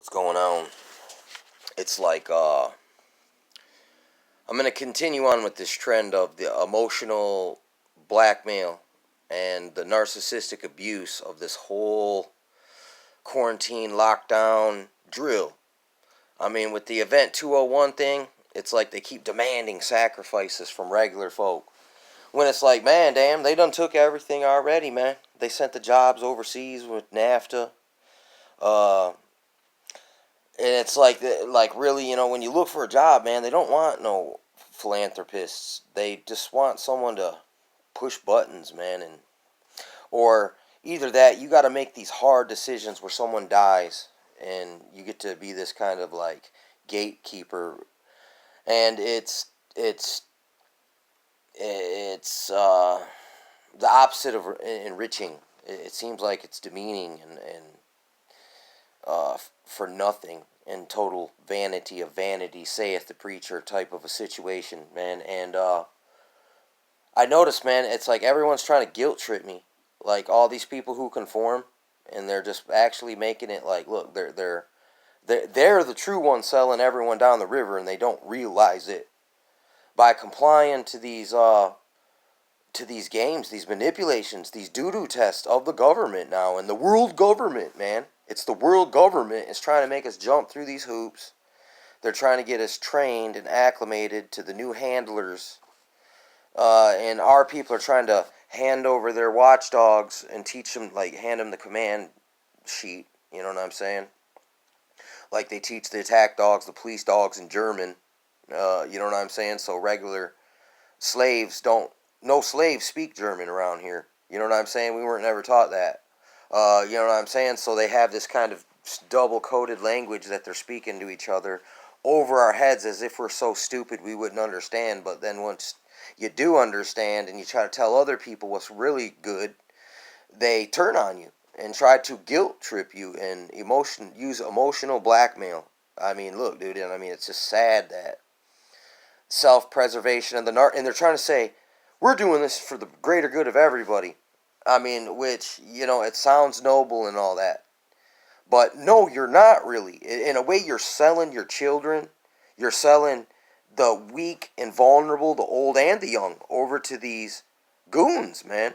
What's going on? It's like I'm gonna continue on with this trend of the emotional blackmail and the narcissistic abuse of this whole quarantine lockdown drill. I mean, with the Event 201 thing, it's like they keep demanding sacrifices from regular folk. When it's like, man, damn, they done took everything already, man. They sent the jobs overseas with NAFTA. Uh, And it's like really, when you look for a job, man, they don't want no philanthropists. They just want someone to push buttons, man, and or either that, you got to make these hard decisions where someone dies, and you get to be this kind of like gatekeeper, and it's the opposite of enriching. It seems like it's demeaning and for nothing and total vanity of vanity, saith the preacher type of a situation, man. And I noticed, man, it's like everyone's trying to guilt trip me, like all these people who conform, and they're just actually making it like, look, they're the true ones selling everyone down the river, and they don't realize it by complying to these games, these manipulations, these doo-doo tests of the government now, and the world government, man. It's the world government is trying to make us jump through these hoops. They're trying to get us trained and acclimated to the new handlers. And our people are trying to hand over their watchdogs and teach them, like, hand them the command sheet. You know what I'm saying? Like they teach the attack dogs, the police dogs in German. You know what I'm saying? So regular slaves don't, no slaves speak German around here. You know what I'm saying? We weren't never taught that. You know what I'm saying? So they have this kind of double-coded language that they're speaking to each other over our heads as if we're so stupid we wouldn't understand. But then once you do understand and you try to tell other people what's really good, they turn on you and try to guilt trip you and use emotional blackmail. I mean, look, dude, and I mean, it's just sad that self-preservation and and they're trying to say, we're doing this for the greater good of everybody. I mean, which, it sounds noble and all that. But no, you're not really. In a way, you're selling your children. You're selling the weak and vulnerable, the old and the young, over to these goons, man.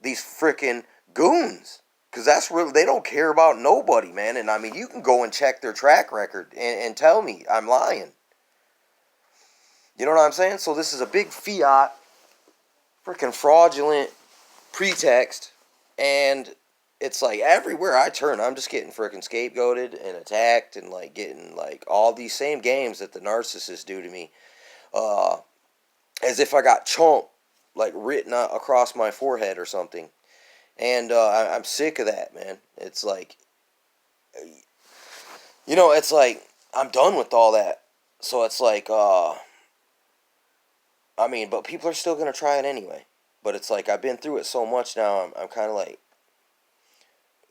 These freaking goons. Because that's really, they don't care about nobody, man. And I mean, you can go and check their track record and tell me I'm lying. You know what I'm saying? So this is a big fiat, freaking fraudulent pretext, and it's like everywhere I turn, I'm just getting freaking scapegoated and attacked, and like getting like all these same games that the narcissists do to me, uh, as if I got chomp like written across my forehead or something, and I'm sick of that, man. It's like, it's like I'm done with all that. So it's like, I mean, but people are still gonna try it anyway. But it's like I've been through it so much now. I'm kind of like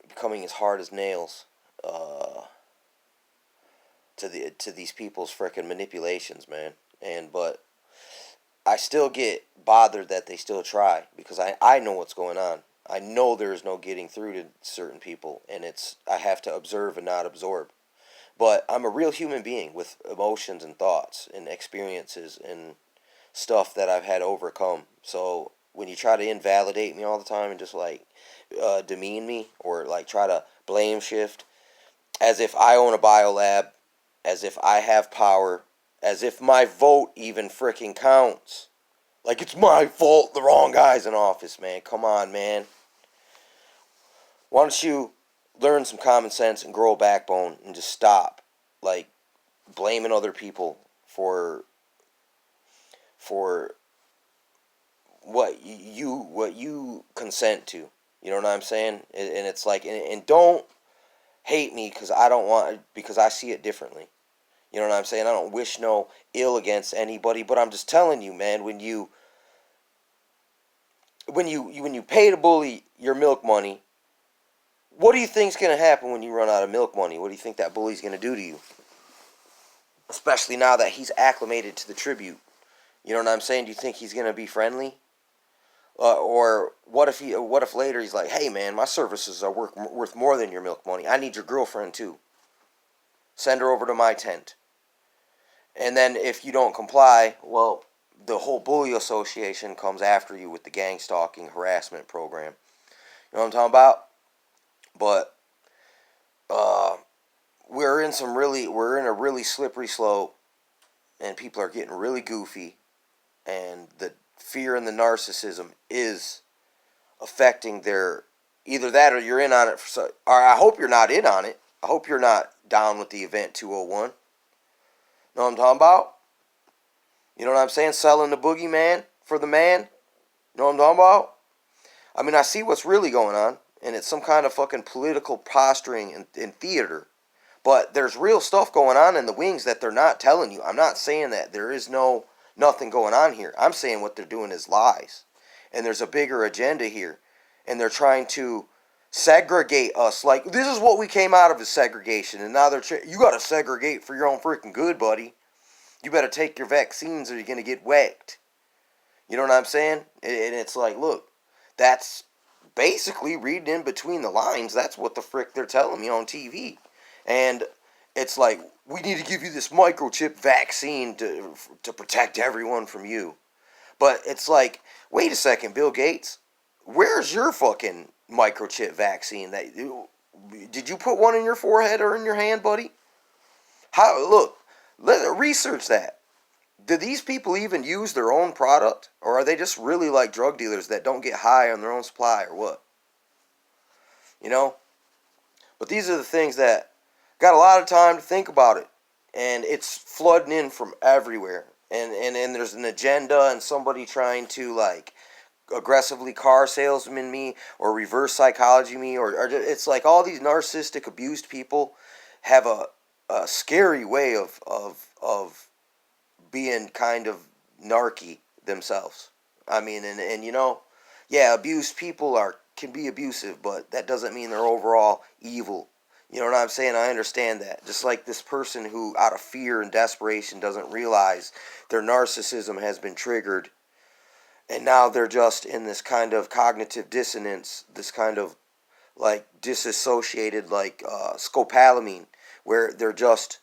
becoming as hard as nails to these people's frickin' manipulations, man. But I still get bothered that they still try because I know what's going on. I know there's no getting through to certain people, and I have to observe and not absorb. But I'm a real human being with emotions and thoughts and experiences and stuff that I've had to overcome. So when you try to invalidate me all the time and just like demean me or like try to blame shift as if I own a biolab, as if I have power, as if my vote even freaking counts. Like it's my fault the wrong guy's in office, man. Come on, man. Why don't you learn some common sense and grow a backbone and just stop like blaming other people for what you consent to. You know what I'm saying? And it's like, and don't hate me because I see it differently. You know what I'm saying? I don't wish no ill against anybody, but I'm just telling you, man. When you pay to bully your milk money, what do you think's gonna happen when you run out of milk money? What do you think that bully's gonna do to you? Especially now that he's acclimated to the tribute. You know what I'm saying? Do you think he's gonna be friendly? Or what if later he's like, hey man, my services are worth more than your milk money. I need your girlfriend too. Send her over to my tent. And then if you don't comply, well, the whole bully association comes after you with the gang stalking harassment program. You know what I'm talking about? But uh, we're in a really slippery slope, and people are getting really goofy, and the fear and the narcissism is affecting their, either that or you're in on it. Or I hope you're not in on it. I hope you're not down with the event 201. Know what I'm talking about? You know what I'm saying? Selling the boogeyman for the man. Know what I'm talking about? I mean, I see what's really going on, and it's some kind of fucking political posturing in theater. But there's real stuff going on in the wings that they're not telling you. I'm not saying that there is nothing going on here. I'm saying what they're doing is lies. And there's a bigger agenda here. And they're trying to segregate us. Like, this is what we came out of, is segregation. And now you got to segregate for your own freaking good, buddy. You better take your vaccines or you're going to get whacked. You know what I'm saying? And it's like, look, that's basically reading in between the lines. That's what the frick they're telling me on TV. And it's like, we need to give you this microchip vaccine to protect everyone from you. But it's like, wait a second, Bill Gates, where's your fucking microchip vaccine? Did you put one in your forehead or in your hand, buddy? Look, research that. Do these people even use their own product? Or are they just really like drug dealers that don't get high on their own supply or what? You know? But these are the things that got a lot of time to think about it. And it's flooding in from everywhere. And there's an agenda and somebody trying to like aggressively car salesman me or reverse psychology me. Or it's like all these narcissistic abused people have a scary way of being kind of narky themselves. I mean, and you know, yeah, abused people can be abusive, but that doesn't mean they're overall evil. You know what I'm saying? I understand that. Just like this person who, out of fear and desperation, doesn't realize their narcissism has been triggered, and now they're just in this kind of cognitive dissonance, this kind of like disassociated, like scopolamine, where they're just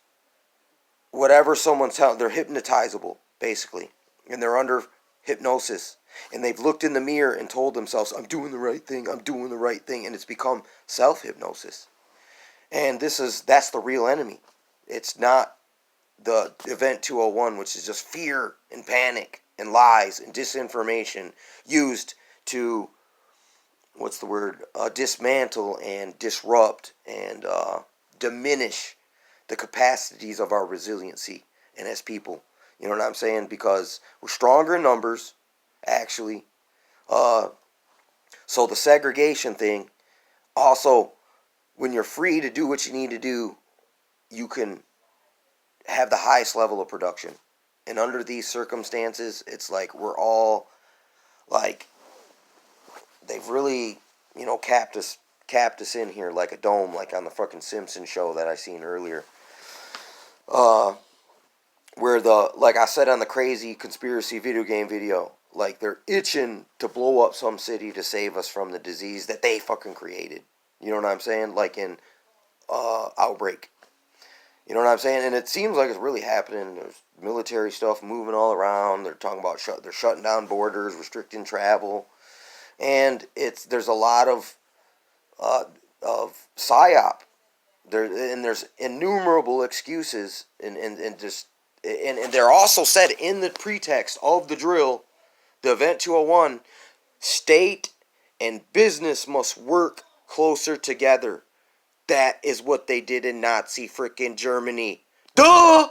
whatever someone's telling, they're hypnotizable, basically. And they're under hypnosis. And they've looked in the mirror and told themselves, I'm doing the right thing, I'm doing the right thing. And it's become self-hypnosis. And that's the real enemy. It's not the Event 201, which is just fear and panic and lies and disinformation used to, dismantle and disrupt and diminish the capacities of our resiliency and as people. You know what I'm saying? Because we're stronger in numbers, actually. So the segregation thing, also, when you're free to do what you need to do, you can have the highest level of production. And under these circumstances, it's like we're all, like, they've really, capped us in here like a dome, like on the fucking Simpsons show that I seen earlier. Where like I said on the crazy conspiracy video game video, like they're itching to blow up some city to save us from the disease that they fucking created. You know what I'm saying? Like in Outbreak. You know what I'm saying? And it seems like it's really happening. There's military stuff moving all around. They're talking about they're shutting down borders, restricting travel, and there's a lot of psyop. There's innumerable excuses, and they're also said in the pretext of the drill, the Event 201, state and business must work closer together. That is what they did in Nazi frickin' Germany. Duh!